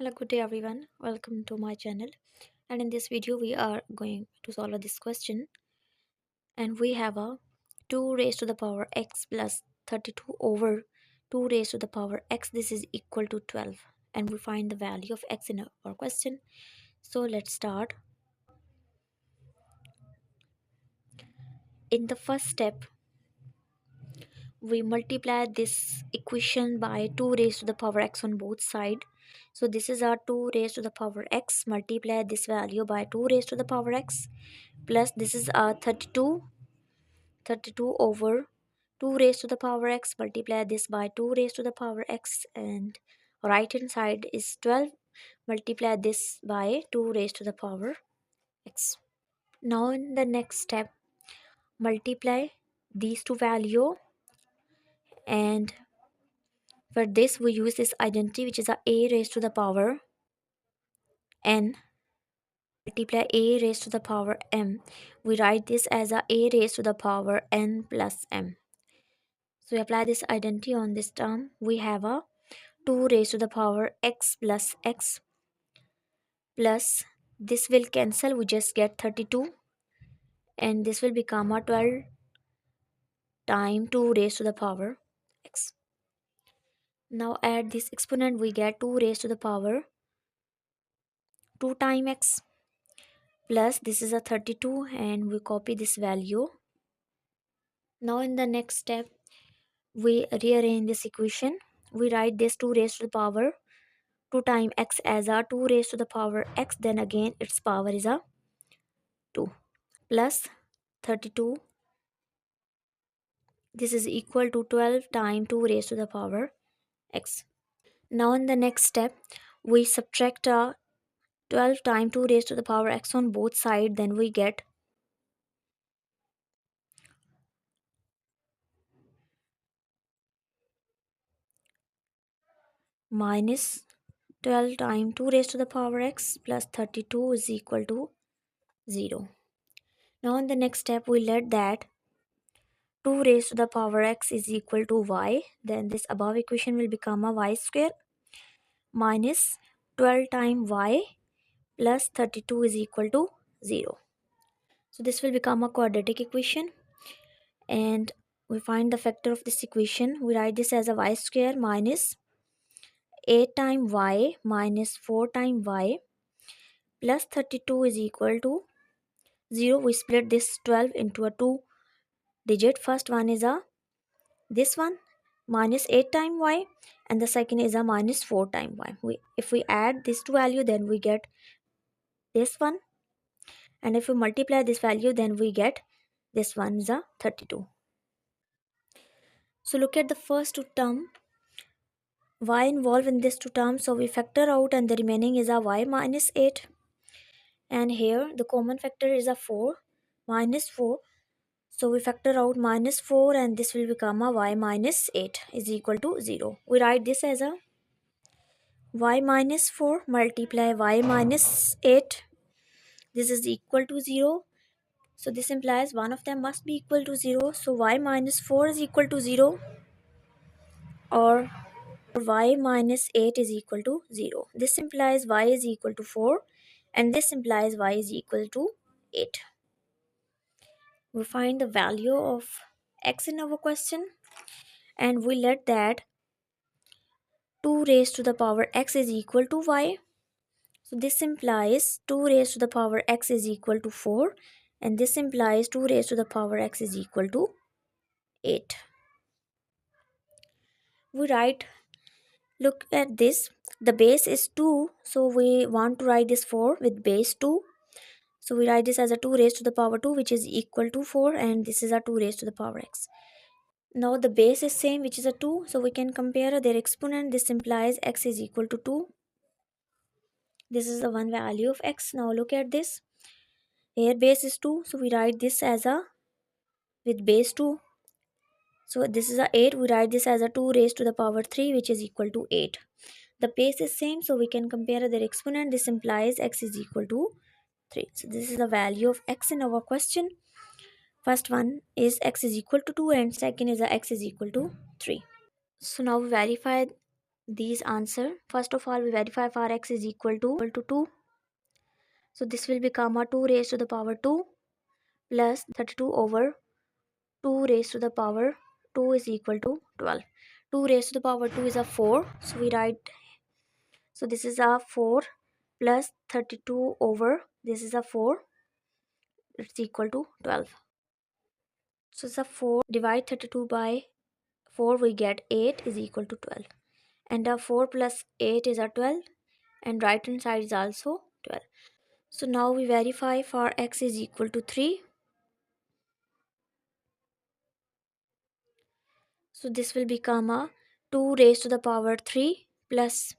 Hello, good day everyone. Welcome to my channel. And in this video, we are going to solve this question. And we have a 2 raised to the power x plus 32 over 2 raised to the power x. This is equal to 12. And we find the value of x in our question. So let's start. In the first step, we multiply this equation by 2 raised to the power x on both sides. So this is our 2 raised to the power x. Multiply this value by 2 raised to the power x. Plus this is our 32 over 2 raised to the power x. Multiply this by 2 raised to the power x, and right hand side is 12. Multiply this by 2 raised to the power x. Now in the next step, multiply these two value, and for this we use this identity, which is a raised to the power n. Multiply a raised to the power m. We write this as a raised to the power n plus m. So we apply this identity on this term. We have a 2 raised to the power x plus x, plus this will cancel, we just get 32, and this will become a 12 times 2 raised to the power x. Now add this exponent, we get 2 raised to the power 2 times x, plus this is a 32, and we copy this value. Now in the next step, we rearrange this equation. We write this 2 raised to the power 2 times x as a 2 raised to the power x, then again its power is a 2, plus 32. This is equal to 12 times 2 raised to the power x. Now in the next step, we subtract 12 times 2 raised to the power x on both sides, then we get minus 12 times 2 raised to the power x plus 32 is equal to 0. Now in the next step, we let that 2 raised to the power x is equal to y, then this above equation will become a y square minus 12 times y plus 32 is equal to 0. So this will become a quadratic equation, and we find the factor of this equation. We write this as a y square minus 8 times y minus 4 times y plus 32 is equal to 0. We split this 12 into a 2 digit. First one is a this one minus 8 times y, and the second is a minus 4 times y. If we add this two value, then we get this one, and if we multiply this value, then we get this one is a 32. So look at the first two term, y involved in this two terms, so we factor out, and the remaining is a y minus 8, and here the common factor is a 4 minus 4, so we factor out minus 4, and this will become a y minus 8 is equal to 0. We write this as a y minus 4 multiply y minus 8, this is equal to 0. So this implies one of them must be equal to 0. So y minus 4 is equal to 0, or y minus 8 is equal to 0. This implies y is equal to 4, and this implies y is equal to 8. We find the value of x in our question, and we let that 2 raised to the power x is equal to y. So this implies 2 raised to the power x is equal to 4, and this implies 2 raised to the power x is equal to 8. We write, look at this, the base is 2, so we want to write this 4 with base 2. So we write this as a 2 raised to the power 2, which is equal to 4, and this is a 2 raised to the power x. Now the base is same, which is a 2, so we can compare their exponent. This implies x is equal to 2. This is the one value of x. Now look at this. Here base is 2, so we write this as a with base 2. So this is a 8, we write this as a 2 raised to the power 3, which is equal to 8. The base is same, so we can compare their exponent. This implies x is equal to 3. So this is the value of x in our question. First one is x is equal to 2, and second is x is equal to 3. So now we verify these answer. First of all, we verify for x is equal to 2. So this will become a 2 raised to the power 2 plus 32 over 2 raised to the power 2 is equal to 12. 2 raised to the power 2 is a 4. So we write, so this is a 4 plus 32 over, this is a 4, it's equal to 12. So it's a 4, divide 32 by 4, we get 8 is equal to 12. And a 4 plus 8 is a 12, and right hand side is also 12. So now we verify for x is equal to 3. So this will become a 2 raised to the power 3 plus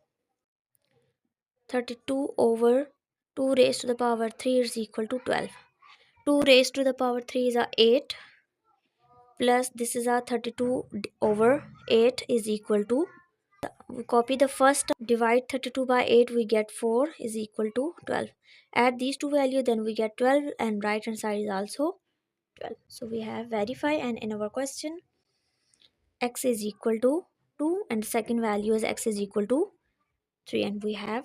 32 over 2 raised to the power 3 is equal to 12. 2 raised to the power 3 is a 8 plus this is a 32 over 8 is equal to, we copy the first, divide 32 by 8, we get 4 is equal to 12. Add these two values, then we get 12, and right hand side is also 12. So we have verify, and in our question x is equal to 2 and second value is x is equal to 3, and we have